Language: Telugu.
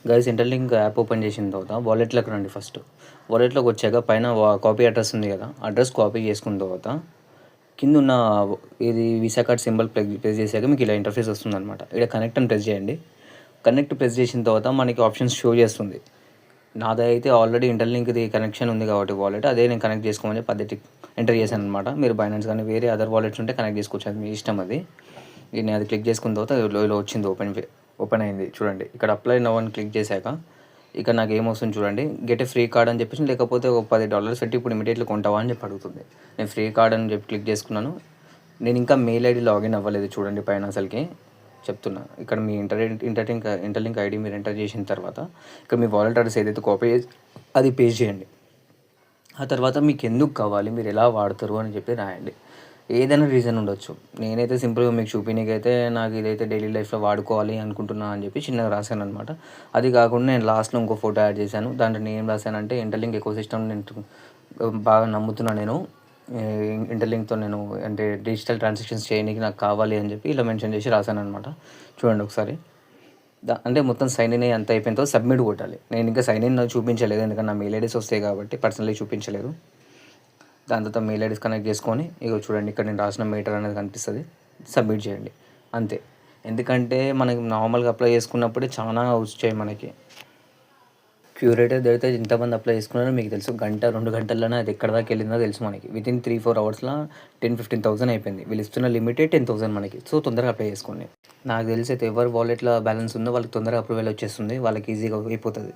గైస్ ఇంటర్లింక్ యాప్ ఓపెన్ చేసిన తర్వాత వాలెట్లోకి రండి. ఫస్ట్ వాలెట్లోకి వచ్చాక పైన కాపీ అడ్రస్ ఉంది కదా, అడ్రస్ కాపీ చేసుకున్న తర్వాత కింద ఉన్న ఇది వీసా కార్డ్ సింబల్ ప్రెస్ చేశాక మీకు ఇలా ఇంటర్ఫేస్ వస్తుంది అనమాట. ఇక్కడ కనెక్ట్ అని ప్రెస్ చేయండి. కనెక్ట్ ప్రెస్ చేసిన తర్వాత మనకి ఆప్షన్స్ షో చేస్తుంది. నాదైతే ఆల్రెడీ ఇంటర్లింక్ది కనెక్షన్ ఉంది కాబట్టి వాలెట్ అదే నేను కనెక్ట్ చేసుకోమని పద్ధతి ఎంటర్ చేశాను అనమాట. మీరు బైనాన్స్ కానీ వేరే అదర్ వాలెట్స్ ఉంటే కనెక్ట్ చేసుకోవచ్చు, అది మీ ఇష్టం. అది నేను అది క్లిక్ చేసుకున్న తర్వాత ఇలా వచ్చింది, ఓపెన్ అయింది చూడండి. ఇక్కడ అప్లై నౌ అని క్లిక్ చేశాక ఇక్కడ నాకు ఏమొస్తుంది చూడండి, గెట్ ఏ ఫ్రీ కార్డ్ అని చెప్పేసి, లేకపోతే ఒక $10 పెట్టి ఇప్పుడు ఇమీడియట్లీ కొంటావా అని చెప్పి అడుగుతుంది. నేను ఫ్రీ కార్డ్ అని చెప్పి క్లిక్ చేసుకున్నాను. నేను ఇంకా మెయిల్ ఐడి లాగిన్ అవ్వలేదు చూడండి పైన అసలుకి చెప్తున్నా. ఇక్కడ మీ ఇంటర్లింక్ ఐడి మీరు ఎంటర్ చేసిన తర్వాత ఇక్కడ మీ వాలెట్ అడ్రస్ ఏదైతే కాపీ చేసి అది పేస్ట్ చేయండి. ఆ తర్వాత మీకు ఎందుకు కావాలి, మీరు ఎలా వాడతారు అని చెప్పి రాయండి. ఏదైనా రీజన్ ఉండొచ్చు. నేనైతే సింపుల్గా మీకు చూపించకైతే నాకు ఇదైతే డైలీ లైఫ్లో వాడుకోవాలి అనుకుంటున్నా అని చెప్పి చిన్నగా రాశాను అనమాట. అది కాకుండా నేను లాస్ట్లో ఇంకో ఫోటో యాడ్ చేశాను. దాంట్లో నేను ఏం రాశానంటే, ఇంటర్లింక్ ఎకోసిస్టమ్ నేను బాగా నమ్ముతున్నా. నేను ఇంటర్లింక్తో నేను అంటే డిజిటల్ ట్రాన్సాక్షన్స్ చేయడానికి నాకు కావాలి అని చెప్పి ఇలా మెన్షన్ చేసి రాశాను అనమాట. చూడండి ఒకసారి. అంటే మొత్తం సైన్ ఇన్ అంత అయిపోయిన తర్వాత సబ్మిట్ కొట్టాలి. నేను ఇంకా సైన్ ఇన్ చూపించలేదు, ఎందుకంటే నా మెయిల్ ఐడీస్ వస్తాయి కాబట్టి పర్సనలీ చూపించలేదు. దాని తర్వాత మెయిల్ ఐడీస్ కనెక్ట్ చేసుకొని ఇక చూడండి, ఇక్కడ నేను రాసిన మీటర్ అనేది కనిపిస్తుంది, సబ్మిట్ చేయండి అంతే. ఎందుకంటే మనకి నార్మల్గా అప్లై చేసుకున్నప్పుడే చాలా వచ్చాయి మనకి. క్యూరేటర్ అయితే ఇంతమంది అప్లై చేసుకున్నారో మీకు తెలుసు. గంట 2 గంటల్లోనే అది ఎక్కడ దాకా వెళ్ళిందో తెలుసు మనకి. వితిన్ 3-4 అవర్స్లో 10,000-15,000 అయిపోయింది. వీళ్ళు ఇస్తున్న లిమిటే 10,000 మనకి. సో తొందరగా అప్లై చేసుకోండి. నాకు తెలిసి అయితే ఎవరు వాలెట్లో బ్యాలెన్స్ ఉందో వాళ్ళకి తొందరగా అప్రూవల్ వచ్చేస్తుంది, వాళ్ళకి ఈజీగా అయిపోతుంది.